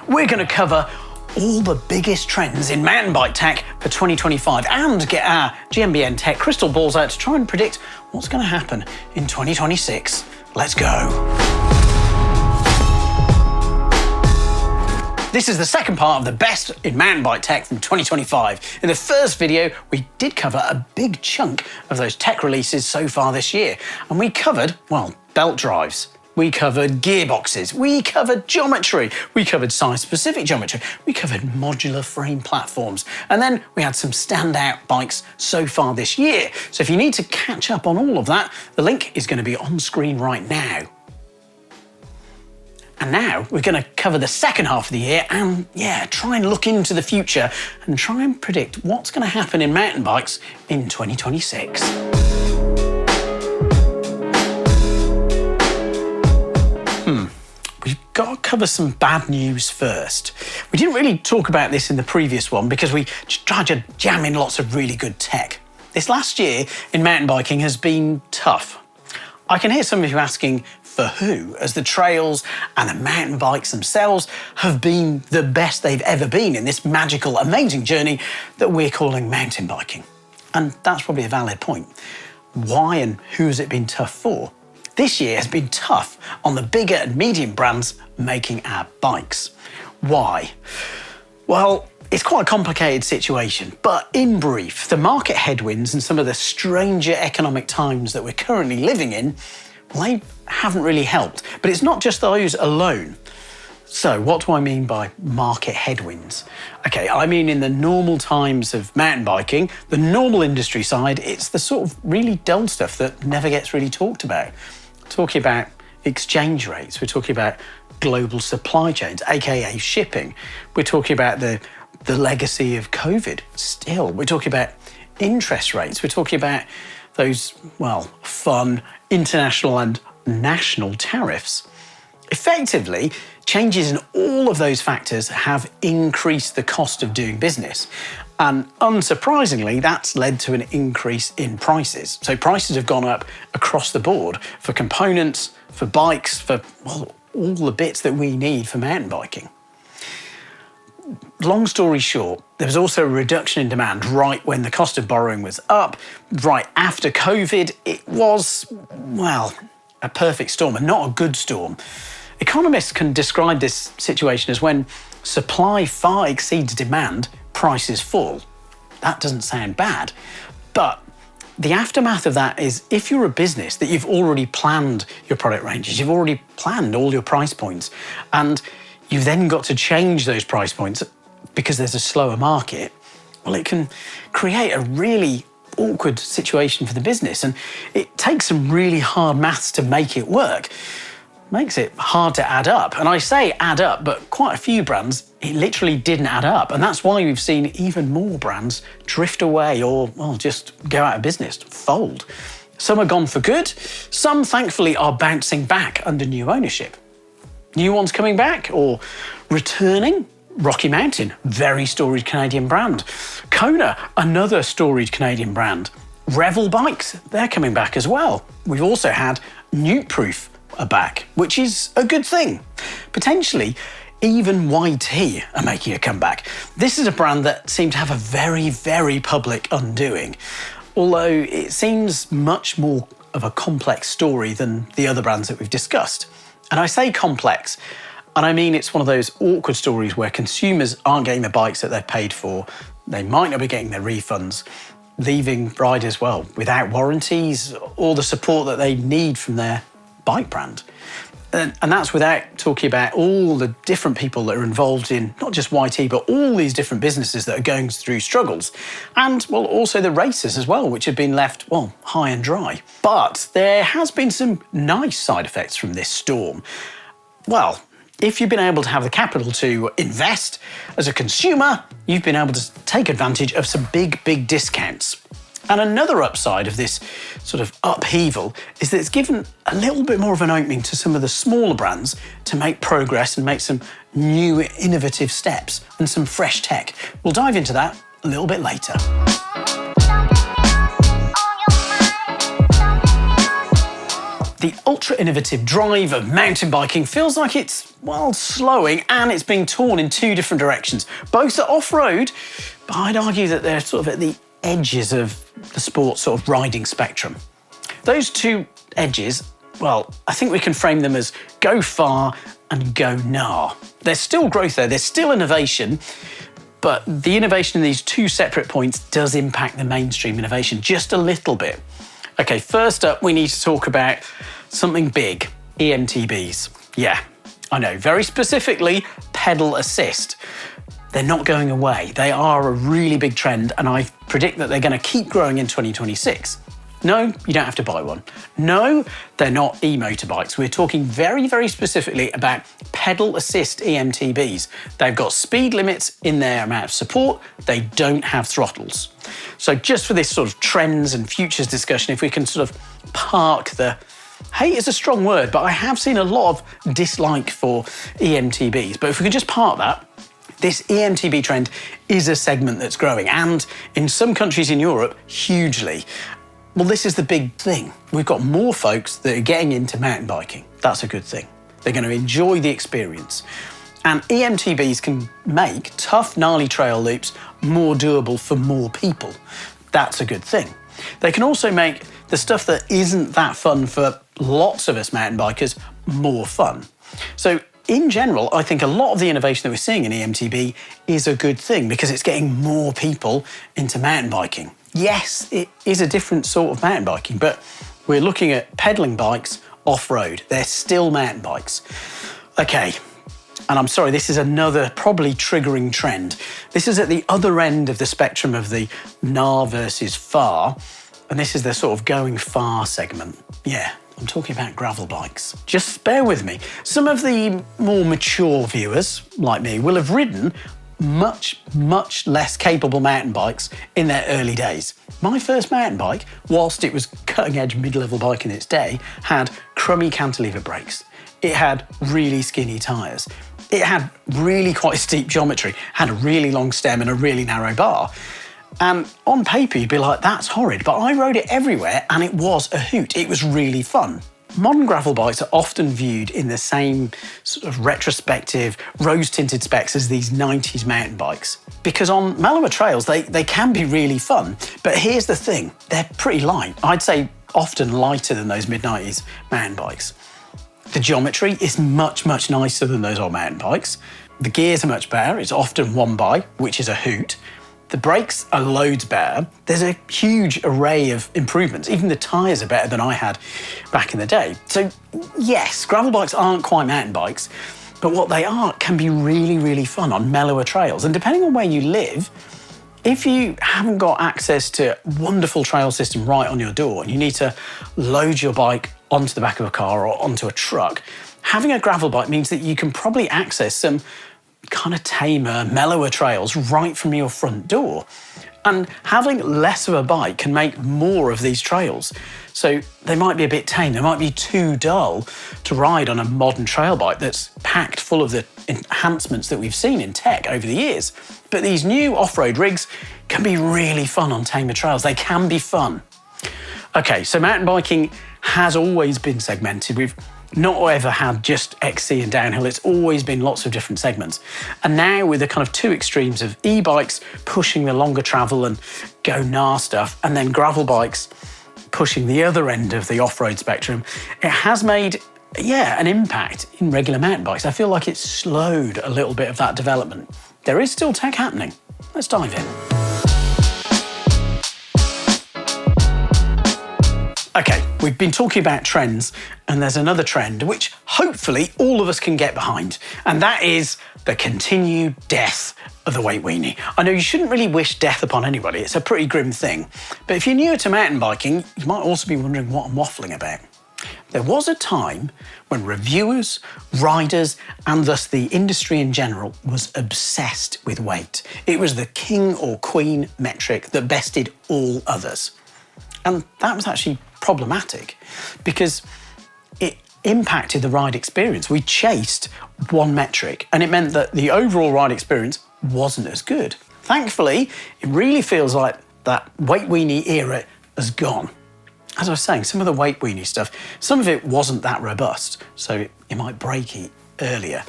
we're going to cover all the biggest trends in mountain bike tech for 2025 and get our GMBN Tech crystal balls out to try and predict what's going to happen in 2026. Let's go. This is the second part of the best in mountain bike tech from 2025. In the first video, we did cover a big chunk of those tech releases so far this year. And we covered, well, belt drives. We covered gearboxes, we covered geometry, we covered size-specific geometry, we covered modular frame platforms, and then we had some standout bikes so far this year. So if you need to catch up on all of that, the link is going to be on screen right now. And now we're going to cover the second half of the year and, try and look into the future and try and predict what's going to happen in mountain bikes in 2026. We've got to cover some bad news first. We didn't really talk about this in the previous one because we tried to jam in lots of really good tech. This last year in mountain biking has been tough. I can hear some of you asking for who, as the trails and the mountain bikes themselves have been the best they've ever been in this magical, amazing journey that we're calling mountain biking. And that's probably a valid point. Why and who has it been tough for? This year has been tough on the bigger and medium brands making our bikes. Why? Well, it's quite a complicated situation, but in brief, the market headwinds and some of the stranger economic times that we're currently living in, well, they haven't really helped. But it's not just those alone. So what do I mean by market headwinds? Okay, I mean in the normal times of mountain biking, the normal industry side, it's the sort of really dull stuff that never gets really talked about. Talking about exchange rates, we're talking about global supply chains, aka shipping. We're talking about the legacy of COVID still. We're talking about interest rates. We're talking about those, well, fun international and national tariffs. Effectively, changes in all of those factors have increased the cost of doing business. And unsurprisingly, that's led to an increase in prices. So prices have gone up across the board for components, for bikes, for all the bits that we need for mountain biking. Long story short, there was also a reduction in demand right when the cost of borrowing was up. Right after COVID, it was, well, a perfect storm and not a good storm. Economists can describe this situation as when supply far exceeds demand, prices fall. That doesn't sound bad, but the aftermath of that is if you're a business that you've already planned your product ranges, you've already planned all your price points, and you've then got to change those price points because there's a slower market, well, it can create a really awkward situation for the business, and it takes some really hard maths to make it work. Makes it hard to add up. And I say add up, but quite a few brands, it literally didn't add up. And that's why we've seen even more brands drift away or, well, just go out of business, fold. Some are gone for good. Some, thankfully, are bouncing back under new ownership. New ones coming back or returning. Rocky Mountain, very storied Canadian brand. Kona, another storied Canadian brand. Revel bikes, they're coming back as well. We've also had Nuteproof are back, which is a good thing. Potentially, even YT are making a comeback. This is a brand that seemed to have a very, very public undoing, although it seems much more of a complex story than the other brands that we've discussed. And I say complex, and I mean it's one of those awkward stories where consumers aren't getting the bikes that they've paid for, they might not be getting their refunds, leaving riders, well, without warranties or the support that they need from their bike brand. And that's without talking about all the different people that are involved in not just YT, but all these different businesses that are going through struggles. And, well, also the racers as well, which have been left, well, high and dry. But there has been some nice side effects from this storm. Well, if you've been able to have the capital to invest as a consumer, you've been able to take advantage of some big, big discounts. And another upside of this sort of upheaval is that it's given a little bit more of an opening to some of the smaller brands to make progress and make some new innovative steps and some fresh tech. We'll dive into that a little bit later. The ultra-innovative drive of mountain biking feels like it's, well, slowing, and it's being torn in two different directions. Both are off-road, but I'd argue that they're sort of at the edges of the sport sort of riding spectrum. Those two edges, well, I think we can frame them as go far and go nah. There's still growth there, there's still innovation, but the innovation in these two separate points does impact the mainstream innovation just a little bit. Okay, first up, we need to talk about something big, EMTBs. Yeah, I know, very specifically, pedal assist. They're not going away. They are a really big trend, and I predict that they're going to keep growing in 2026. No, you don't have to buy one. No, they're not e-motorbikes. We're talking very, very specifically about pedal assist EMTBs. They've got speed limits in their amount of support. They don't have throttles. So just for this sort of trends and futures discussion, if we can sort of park the hate is a strong word, but I have seen a lot of dislike for EMTBs. But if we can just park that, this EMTB trend is a segment that's growing, and in some countries in Europe, hugely. Well, this is the big thing. We've got more folks that are getting into mountain biking. That's a good thing. They're going to enjoy the experience. And EMTBs can make tough, gnarly trail loops more doable for more people. That's a good thing. They can also make the stuff that isn't that fun for lots of us mountain bikers more fun. So in general, I think a lot of the innovation that we're seeing in EMTB is a good thing because it's getting more people into mountain biking. Yes, it is a different sort of mountain biking, but we're looking at pedaling bikes off-road. They're still mountain bikes. Okay, and I'm sorry, this is another probably triggering trend. This is at the other end of the spectrum of the nah versus far, and this is the sort of going far segment. Yeah, I'm talking about gravel bikes. Just bear with me. Some of the more mature viewers, like me, will have ridden much, much less capable mountain bikes in their early days. My first mountain bike, whilst it was cutting-edge mid-level bike in its day, had crummy cantilever brakes. It had really skinny tyres. It had really quite steep geometry, had a really long stem and a really narrow bar. And on paper, you'd be like, that's horrid, but I rode it everywhere and it was a hoot. It was really fun. Modern gravel bikes are often viewed in the same sort of retrospective, rose-tinted specs as these 90s mountain bikes. Because on mellower trails, they can be really fun. But here's the thing, they're pretty light. I'd say often lighter than those mid-90s mountain bikes. The geometry is much, much nicer than those old mountain bikes. The gears are much better. It's often one by, which is a hoot. The brakes are loads better. There's a huge array of improvements. Even the tyres are better than I had back in the day. So yes, gravel bikes aren't quite mountain bikes, but what they are can be really, really fun on mellower trails. And depending on where you live, if you haven't got access to a wonderful trail system right on your door and you need to load your bike onto the back of a car or onto a truck, having a gravel bike means that you can probably access some kind of tamer, mellower trails right from your front door. And having less of a bike can make more of these trails. So they might be a bit tame, they might be too dull to ride on a modern trail bike that's packed full of the enhancements that we've seen in tech over the years. But these new off-road rigs can be really fun on tamer trails. They can be fun. Okay, so mountain biking has always been segmented. We've not ever had just XC and downhill. It's always been lots of different segments. And now with the kind of two extremes of e-bikes pushing the longer travel and go nah stuff, and then gravel bikes pushing the other end of the off-road spectrum, it has made, an impact in regular mountain bikes. I feel like it's slowed a little bit of that development. There is still tech happening. Let's dive in. Okay, we've been talking about trends, and there's another trend which hopefully all of us can get behind, and that is the continued death of the weight weenie. I know you shouldn't really wish death upon anybody, it's a pretty grim thing, but if you're newer to mountain biking, you might also be wondering what I'm waffling about. There was a time when reviewers, riders, and thus the industry in general was obsessed with weight. It was the king or queen metric that bested all others. And that was actually problematic because it impacted the ride experience. We chased one metric and it meant that the overall ride experience wasn't as good. Thankfully, it really feels like that weight weenie era has gone. as I was saying, some of the weight weenie stuff, some of it wasn't that robust, so it might break earlier.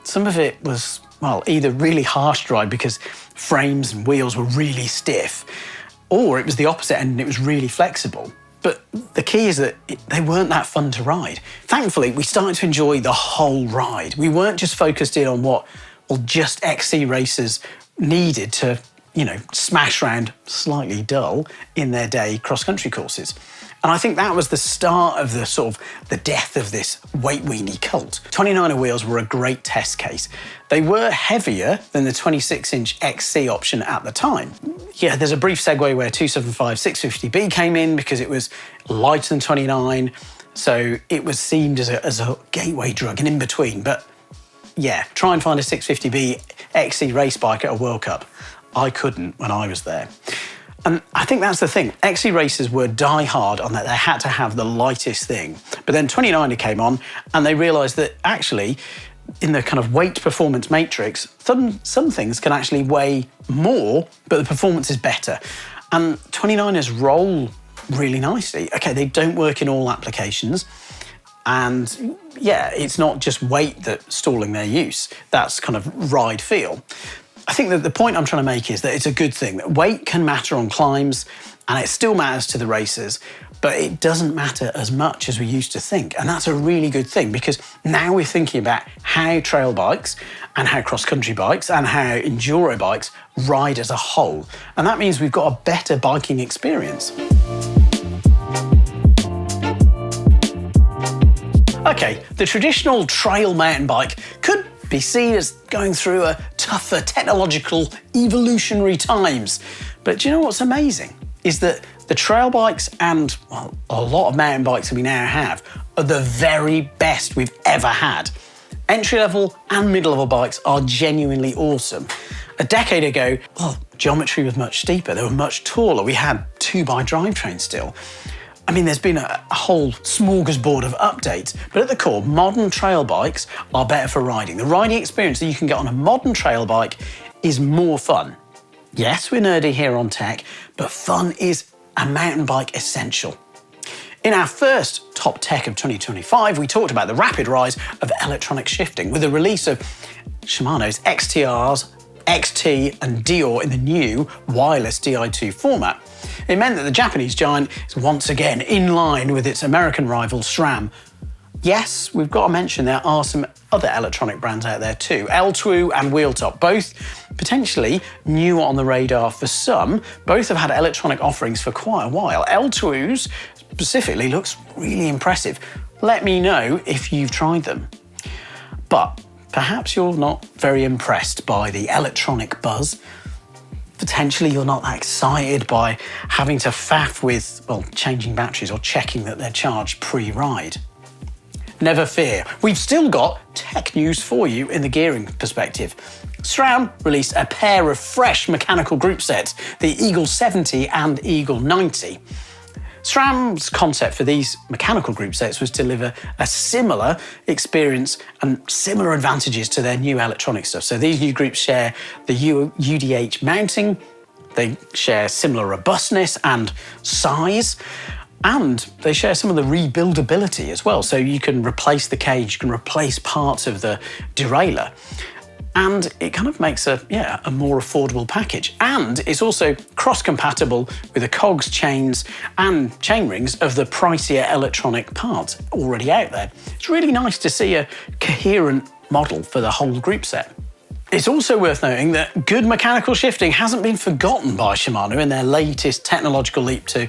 Some of it was, well, either really harsh drive because frames and wheels were really stiff, or it was the opposite end and it was really flexible. But the key is that they weren't that fun to ride. Thankfully, we started to enjoy the whole ride. We weren't just focused in on what, well, just XC racers needed to, smash around slightly dull in their day cross-country courses. And I think that was the start of the death of this weight weenie cult. 29er wheels were a great test case. They were heavier than the 26-inch XC option at the time. Yeah, there's a brief segue where 275 650B came in because it was lighter than 29, so it was seen as a gateway drug and in between. But yeah, try and find a 650B XC race bike at a World Cup. I couldn't when I was there. And I think that's the thing. XC racers were die-hard on that they had to have the lightest thing. But then 29er came on and they realised that actually, in the kind of weight performance matrix, some things can actually weigh more, but the performance is better. And 29ers roll really nicely. Okay, they don't work in all applications. And yeah, it's not just weight that's stalling their use. That's kind of ride feel. I think that the point I'm trying to make is that it's a good thing, that weight can matter on climbs and it still matters to the racers, but it doesn't matter as much as we used to think. And that's a really good thing because now we're thinking about how trail bikes and how cross-country bikes and how enduro bikes ride as a whole. And that means we've got a better biking experience. Okay, the traditional trail mountain bike could be seen as going through a tougher technological evolutionary times. But do you know what's amazing? Is that the trail bikes and, well, a lot of mountain bikes that we now have are the very best we've ever had. Entry-level and mid-level bikes are genuinely awesome. A decade ago, well, geometry was much steeper, they were much taller. We had 2x drivetrains still. I mean, there's been a whole smorgasbord of updates, but at the core, modern trail bikes are better for riding. The riding experience that you can get on a modern trail bike is more fun. Yes, we're nerdy here on tech, but fun is a mountain bike essential. In our first Top Tech of 2025, we talked about the rapid rise of electronic shifting with the release of Shimano's XTRs, XT and Dior in the new wireless Di2 format. It meant that the Japanese giant is once again in line with its American rival SRAM. Yes, we've got to mention there are some other electronic brands out there too. Twelwe and Wheeltop, both potentially new on the radar for some. Both have had electronic offerings for quite a while. Twelwe's specifically looks really impressive. Let me know if you've tried them. But perhaps you're not very impressed by the electronic buzz. Potentially you're not that excited by having to faff with, well, changing batteries or checking that they're charged pre-ride. Never fear, we've still got tech news for you in the gearing perspective. SRAM released a pair of fresh mechanical group sets, the Eagle 70 and Eagle 90. SRAM's concept for these mechanical group sets was to deliver a similar experience and similar advantages to their new electronic stuff. So these new groups share the UDH mounting, they share similar robustness and size, and they share some of the rebuildability as well. So you can replace the cage, you can replace parts of the derailleur. And it kind of makes a more affordable package. And it's also cross-compatible with the cogs, chains and chainrings of the pricier electronic parts already out there. It's really nice to see a coherent model for the whole group set. It's also worth noting that good mechanical shifting hasn't been forgotten by Shimano in their latest technological leap to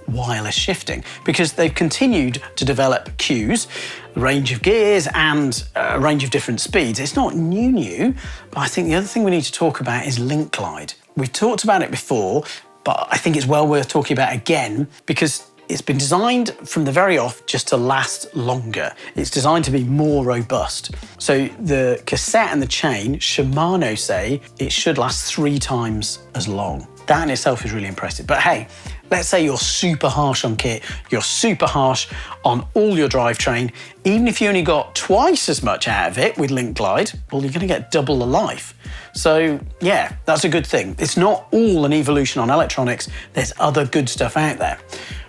wireless shifting, because they've continued to develop cues, a range of gears and a range of different speeds. It's not new, but I think the other thing we need to talk about is link glide. We've talked about it before, but I think it's well worth talking about again because it's been designed from the very off just to last longer. It's designed to be more robust. So the cassette and the chain, Shimano say it should last 3 times as long. That in itself is really impressive. But hey, Let's say you're super harsh on kit, you're super harsh on all your drivetrain. Even if you only got twice as much out of it with Link Glide, well, you're going to get double the life. So yeah, that's a good thing. It's not all an evolution on electronics. There's other good stuff out there.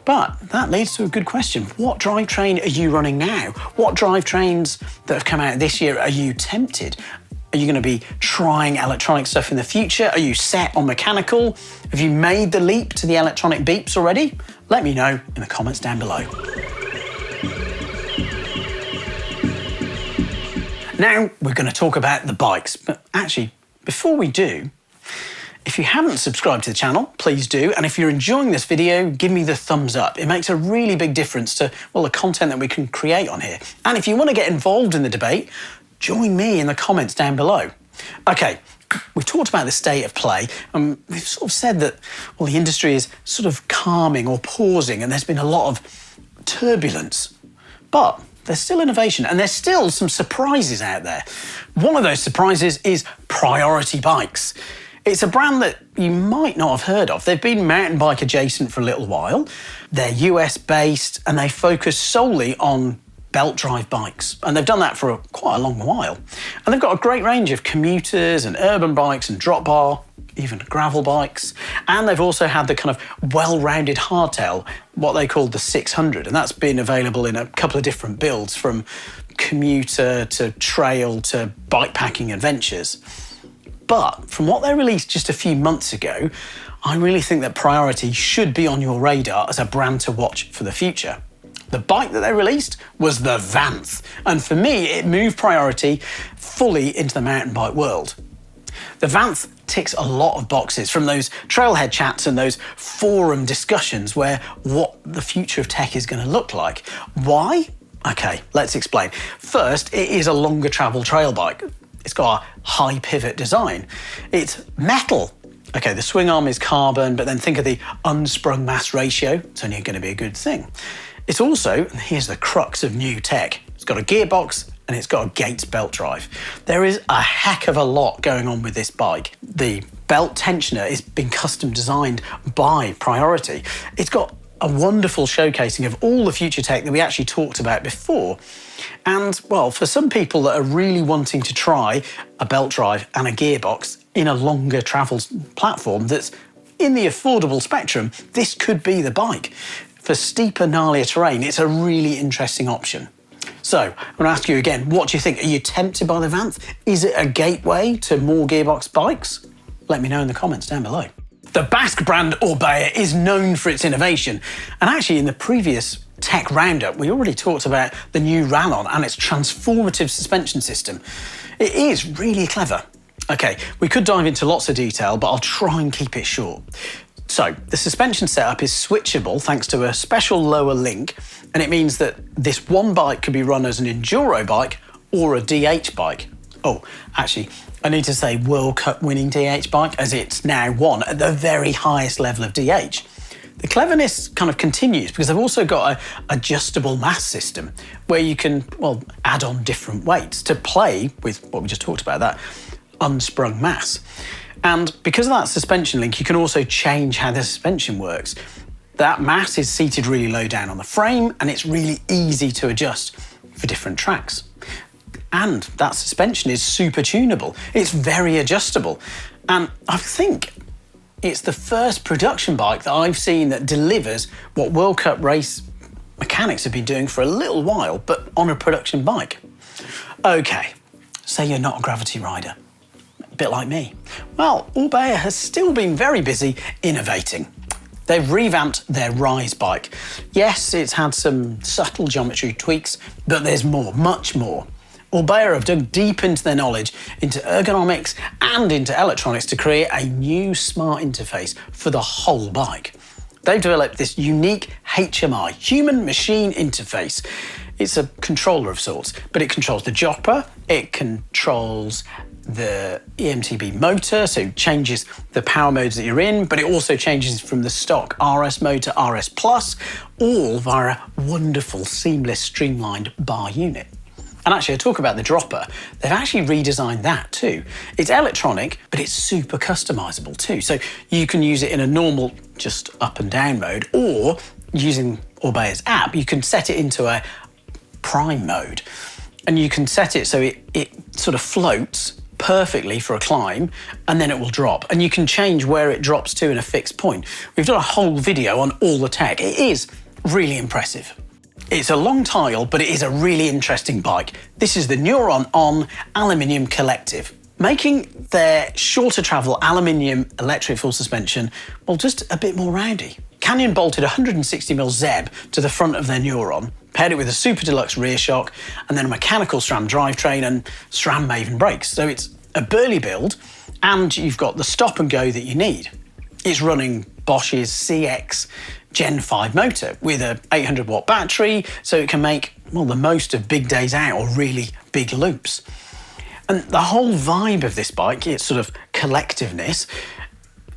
But that leads to a good question. What drivetrain are you running now? What drivetrains that have come out this year are you tempted? Are you going to be trying electronic stuff in the future? Are you set on mechanical? Have you made the leap to the electronic beeps already? Let me know in the comments down below. Now we're going to talk about the bikes, but actually, before we do, if you haven't subscribed to the channel, please do. And if you're enjoying this video, give me the thumbs up. It makes a really big difference to, well, the content that we can create on here. And if you want to get involved in the debate, join me in the comments down below. Okay, we've talked about the state of play, and we've sort of said that, well, the industry is sort of calming or pausing, and there's been a lot of turbulence. But there's still innovation, and there's still some surprises out there. One of those surprises is Priority Bikes. It's a brand that you might not have heard of. They've been mountain bike adjacent for a little while. They're US based, and they focus solely on belt drive bikes. And they've done that for quite a long while. And they've got a great range of commuters and urban bikes and drop bar, even gravel bikes. And they've also had the kind of well-rounded hardtail, what they call the 600. And that's been available in a couple of different builds, from commuter to trail to bikepacking adventures. But from what they released just a few months ago, I really think that Priority should be on your radar as a brand to watch for the future. The bike that they released was the Vanth, and for me, it moved Priority fully into the mountain bike world. The Vanth ticks a lot of boxes, from those trailhead chats and those forum discussions where what the future of tech is going to look like. Why? Okay, let's explain. First, it is a longer travel trail bike. It's got a high pivot design. It's metal. Okay, the swing arm is carbon, but then think of the unsprung mass ratio. It's only going to be a good thing. It's also, and here's the crux of new tech, it's got a gearbox and it's got a Gates belt drive. There is a heck of a lot going on with this bike. The belt tensioner is being custom designed by Priority. It's got a wonderful showcasing of all the future tech that we actually talked about before. And, well, for some people that are really wanting to try a belt drive and a gearbox in a longer travel platform that's in the affordable spectrum, this could be the bike. For steeper, gnarlier terrain, it's a really interesting option. So, I'm going to ask you again, what do you think? Are you tempted by the Vanth? Is it a gateway to more gearbox bikes? Let me know in the comments down below. The Basque brand Orbea is known for its innovation. And actually, in the previous tech roundup, we already talked about the new Rallon and its transformative suspension system. It is really clever. Okay, we could dive into lots of detail, but I'll try and keep it short. So, the suspension setup is switchable thanks to a special lower link, and it means that this one bike could be run as an enduro bike or a DH bike. Oh, actually, I need to say World Cup winning DH bike, as it's now won at the very highest level of DH. The cleverness kind of continues because they've also got an adjustable mass system where you can, well, add on different weights to play with what we just talked about, that unsprung mass. And because of that suspension link, you can also change how the suspension works. That mass is seated really low down on the frame, and it's really easy to adjust for different tracks. And that suspension is super tunable. It's very adjustable. And I think it's the first production bike that I've seen that delivers what World Cup race mechanics have been doing for a little while, but on a production bike. Okay, say you're not a gravity rider. Bit like me. Well, Orbea has still been very busy innovating. They've revamped their Rise bike. Yes, it's had some subtle geometry tweaks, but there's more, much more. Orbea have dug deep into their knowledge into ergonomics and into electronics to create a new smart interface for the whole bike. They've developed this unique HMI, human machine interface. It's a controller of sorts, but it controls the jopper, it controls the MTB motor, so changes the power modes that you're in, but it also changes from the stock RS mode to RS Plus, all via a wonderful, seamless, streamlined bar unit. And actually, I talk about the dropper. They've actually redesigned that too. It's electronic, but it's super customizable too. So you can use it in a normal, just up and down mode, or using Orbea's app, you can set it into a prime mode. And you can set it so it sort of floats perfectly for a climb, and then it will drop. And you can change where it drops to in a fixed point. We've done a whole video on all the tech. It is really impressive. It's a long tile, but it is a really interesting bike. This is the Neuron On Aluminium Collective, making their shorter travel aluminium electric full suspension, well, just a bit more rowdy. Canyon bolted 160mm ZEB to the front of their Neuron, paired it with a super deluxe rear shock, and then a mechanical SRAM drivetrain and SRAM Maven brakes. So it's a burly build, and you've got the stop and go that you need. It's running Bosch's CX Gen 5 motor with a 800-watt battery, so it can make, well, the most of big days out or really big loops. And the whole vibe of this bike, its sort of collectiveness,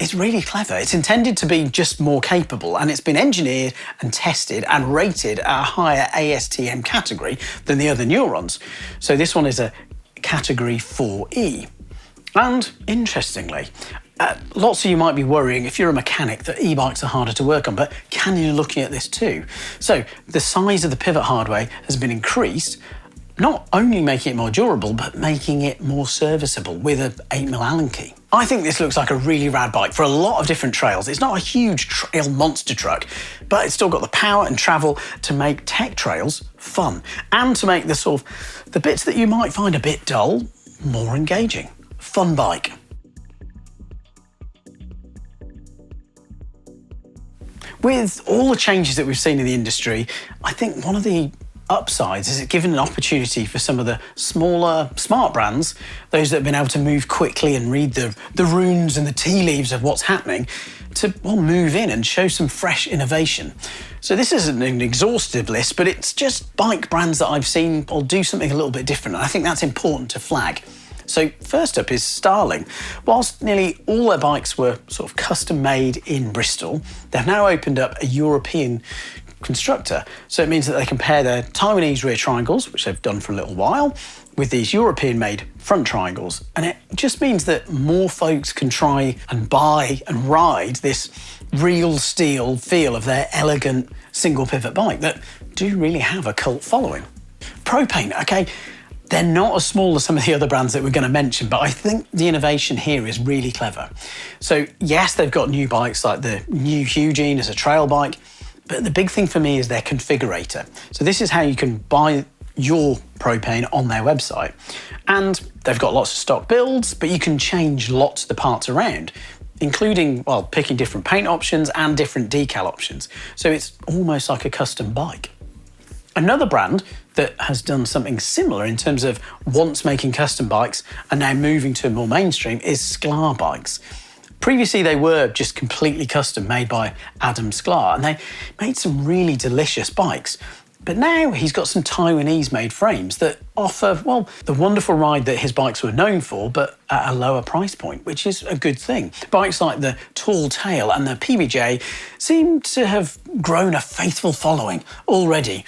it's really clever. It's intended to be just more capable, and it's been engineered and tested and rated at a higher ASTM category than the other Neurons. So this one is a category 4E. And interestingly, lots of you might be worrying, if you're a mechanic, that e-bikes are harder to work on, but Canyon are looking at this too. So the size of the pivot hardware has been increased, not only making it more durable, but making it more serviceable with an 8mm Allen key. I think this looks like a really rad bike for a lot of different trails. It's not a huge trail monster truck, but it's still got the power and travel to make tech trails fun, and to make the bits that you might find a bit dull, more engaging. Fun bike. With all the changes that we've seen in the industry, I think one of the upsides is it's given an opportunity for some of the smaller, smart brands, those that have been able to move quickly and read the runes and the tea leaves of what's happening, to, well, move in and show some fresh innovation. So this isn't an exhaustive list, but it's just bike brands that I've seen will do something a little bit different, and I think that's important to flag. So first up is Starling. Whilst nearly all their bikes were sort of custom made in Bristol, they've now opened up a European constructor. So it means that they can pair their Taiwanese rear triangles, which they've done for a little while, with these European-made front triangles. And it just means that more folks can try and buy and ride this real steel feel of their elegant single pivot bike that do really have a cult following. Propane, okay, they're not as small as some of the other brands that we're going to mention, but I think the innovation here is really clever. So yes, they've got new bikes like the new Hugene as a trail bike, but the big thing for me is their configurator. So this is how you can buy your propane on their website. And they've got lots of stock builds, but you can change lots of the parts around, including, well, picking different paint options and different decal options. So it's almost like a custom bike. Another brand that has done something similar in terms of once making custom bikes and now moving to more mainstream is Sklar Bikes. Previously, they were just completely custom made by Adam Sklar, and they made some really delicious bikes. But now he's got some Taiwanese-made frames that offer, well, the wonderful ride that his bikes were known for, but at a lower price point, which is a good thing. Bikes like the Tall Tail and the PBJ seem to have grown a faithful following already.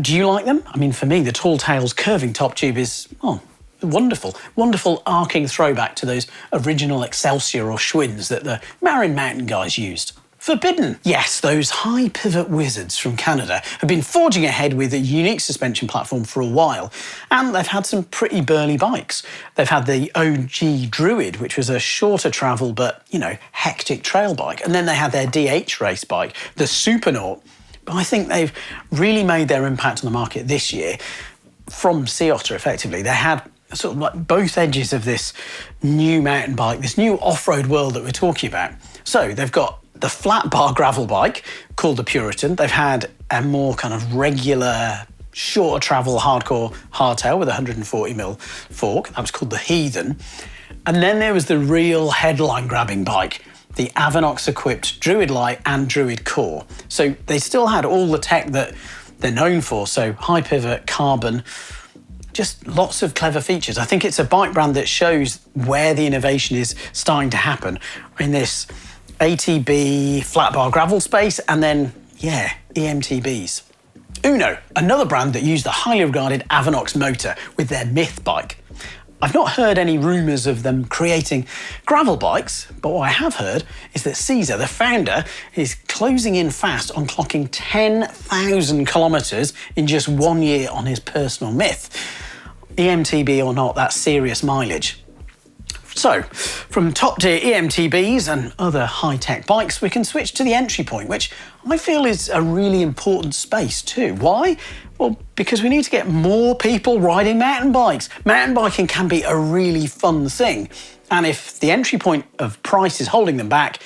Do you like them? I mean, for me, the Tall Tail's curving top tube is, oh, wonderful. Wonderful arcing throwback to those original Excelsior or Schwinns that the Marin Mountain guys used. Forbidden. Yes, those high pivot wizards from Canada have been forging ahead with a unique suspension platform for a while, and they've had some pretty burly bikes. They've had the OG Druid, which was a shorter travel but, you know, hectic trail bike, and then they had their DH race bike, the Supernaut. But I think they've really made their impact on the market this year from Sea Otter, effectively. They had sort of like both edges of this new mountain bike, this new off-road world that we're talking about. So they've got the flat bar gravel bike called the Puritan. They've had a more kind of regular, shorter travel, hardcore hardtail with a 140mm fork. That was called the Heathen. And then there was the real headline grabbing bike, the Avanox-equipped Druid Light and Druid Core. So they still had all the tech that they're known for, so high pivot, carbon, just lots of clever features. I think it's a bike brand that shows where the innovation is starting to happen in this ATB flat bar gravel space, and then, yeah, EMTBs. Uno, another brand that used the highly regarded Avanox motor with their Myth bike. I've not heard any rumours of them creating gravel bikes, but what I have heard is that Caesar, the founder, is closing in fast on clocking 10,000 kilometres in just 1 year on his personal Myth. EMTB or not, that's serious mileage. So, from top-tier EMTBs and other high-tech bikes, we can switch to the entry point, which I feel is a really important space too. Why? Well, because we need to get more people riding mountain bikes. Mountain biking can be a really fun thing. And if the entry point of price is holding them back,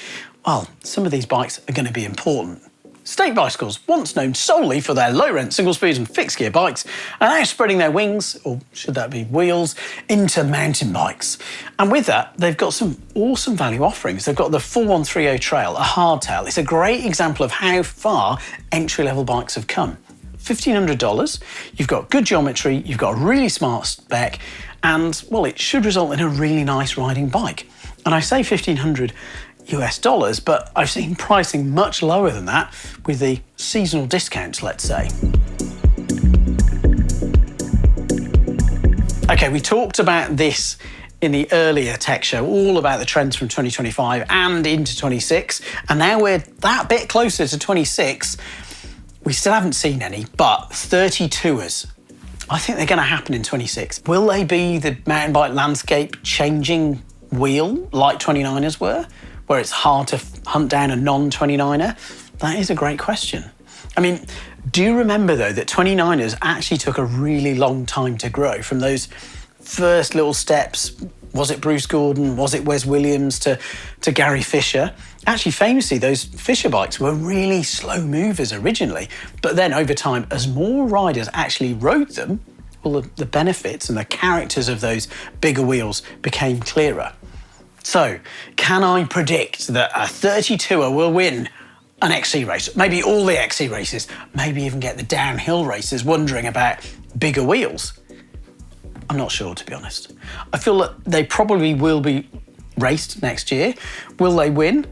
well, some of these bikes are going to be important. State bicycles, once known solely for their low-rent single-speed and fixed-gear bikes, are now spreading their wings, or should that be wheels, into mountain bikes. And with that, they've got some awesome value offerings. They've got the 4130 Trail, a hardtail. It's a great example of how far entry-level bikes have come. $1,500, you've got good geometry, you've got a really smart spec, and, well, it should result in a really nice riding bike. And I say $1,500 US, but I've seen pricing much lower than that with the seasonal discounts, let's say. Okay, we talked about this in the earlier tech show, all about the trends from 2025 and into 26, and now we're that bit closer to 26. We still haven't seen any, but 32ers. I think they're going to happen in 26. Will they be the mountain bike landscape changing wheel like 29ers were, where it's hard to hunt down a non-29er? That is a great question. I mean, do you remember, though, that 29ers actually took a really long time to grow from those first little steps? Was it Bruce Gordon? Was it Wes Williams to Gary Fisher? Actually, famously, those Fisher bikes were really slow movers originally, but then over time, as more riders actually rode them, well, the benefits and the characters of those bigger wheels became clearer. So, can I predict that a 32er will win an XC race? Maybe all the XC races, maybe even get the downhill races wondering about bigger wheels? I'm not sure, to be honest. I feel that they probably will be raced next year. Will they win?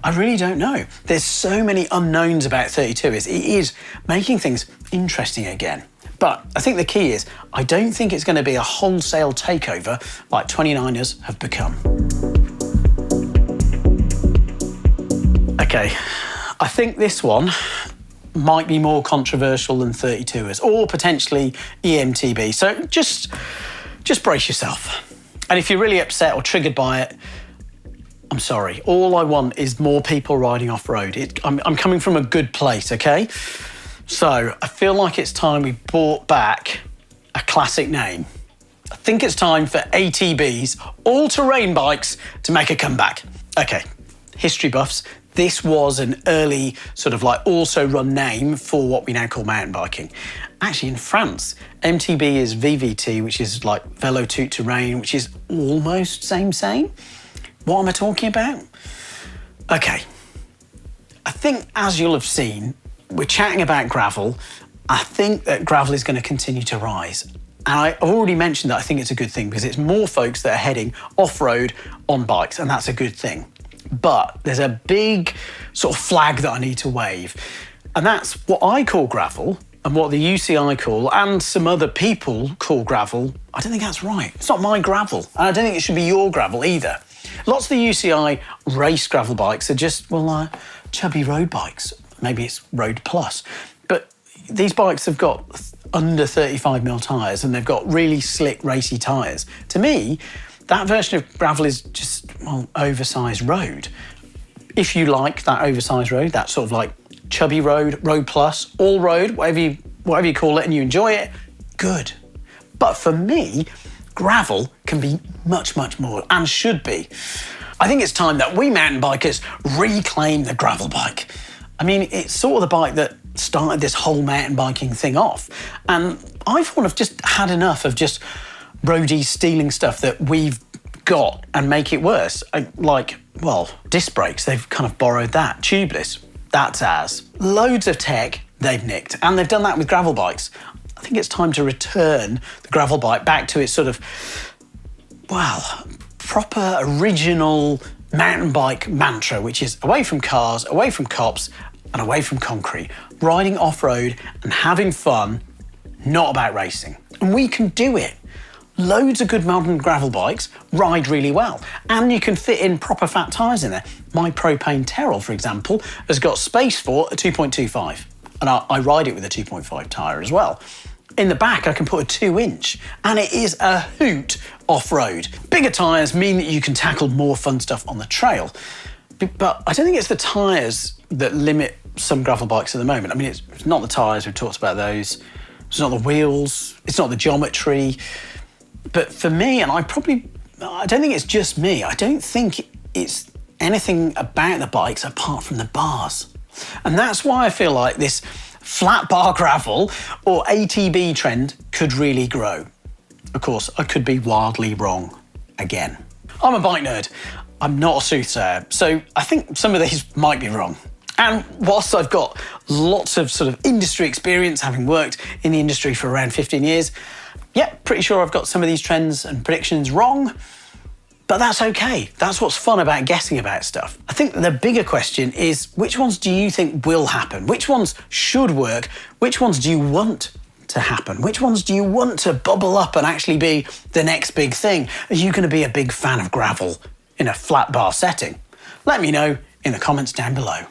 I really don't know. There's so many unknowns about 32ers. It is making things interesting again. But I think the key is, I don't think it's going to be a wholesale takeover like 29ers have become. Okay, I think this one might be more controversial than 32ers, or potentially EMTB. So just brace yourself. And if you're really upset or triggered by it, I'm sorry. All I want is more people riding off-road. I'm coming from a good place, okay? So I feel like it's time we brought back a classic name. I think it's time for ATB's all-terrain bikes to make a comeback. Okay, history buffs, this was an early sort of like also-run name for what we now call mountain biking. Actually, in France, MTB is VVT, which is like Vélo Tout Terrain, which is almost same. What am I talking about? Okay, I think as you'll have seen, we're chatting about gravel. I think that gravel is going to continue to rise. And I've already mentioned that I think it's a good thing because it's more folks that are heading off-road on bikes, and that's a good thing. But there's a big sort of flag that I need to wave. And that's what I call gravel and what the UCI call, and some other people call gravel. I don't think that's right. It's not my gravel. And I don't think it should be your gravel either. Lots of the UCI race gravel bikes are just, well, chubby road bikes. Maybe it's Road Plus. But these bikes have got under 35mm tyres and they've got really slick, racy tyres. To me, that version of gravel is just, well, oversized road. If you like that oversized road, that sort of like chubby road, Road Plus, all road, whatever you call it, and you enjoy it, good. But for me, gravel can be much, much more, and should be. I think it's time that we mountain bikers reclaim the gravel bike. I mean, it's sort of the bike that started this whole mountain biking thing off. And I've kind of just had enough of just roadies stealing stuff that we've got and make it worse. Like, well, disc brakes, they've kind of borrowed that. Tubeless, that's ours. Loads of tech they've nicked, and they've done that with gravel bikes. I think it's time to return the gravel bike back to its sort of, well, proper original mountain bike mantra, which is away from cars, away from cops, and away from concrete, riding off-road and having fun, not about racing. And we can do it. Loads of good modern gravel bikes ride really well, and you can fit in proper fat tyres in there. My propane Terrell, for example, has got space for a 2.25, and I ride it with a 2.5 tyre as well. In the back, I can put a 2-inch, and it is a hoot off-road. Bigger tyres mean that you can tackle more fun stuff on the trail, but I don't think it's the tyres that limit some gravel bikes at the moment. I mean, it's not the tyres, we've talked about those, it's not the wheels, it's not the geometry. But for me, and I don't think it's just me, I don't think it's anything about the bikes apart from the bars. And that's why I feel like this flat bar gravel or ATB trend could really grow. Of course, I could be wildly wrong again. I'm a bike nerd, I'm not a soothsayer, so I think some of these might be wrong. And whilst I've got lots of sort of industry experience, having worked in the industry for around 15 years, yeah, pretty sure I've got some of these trends and predictions wrong, but that's okay. That's what's fun about guessing about stuff. I think the bigger question is, which ones do you think will happen? Which ones should work? Which ones do you want to happen? Which ones do you want to bubble up and actually be the next big thing? Are you going to be a big fan of gravel in a flat bar setting? Let me know in the comments down below.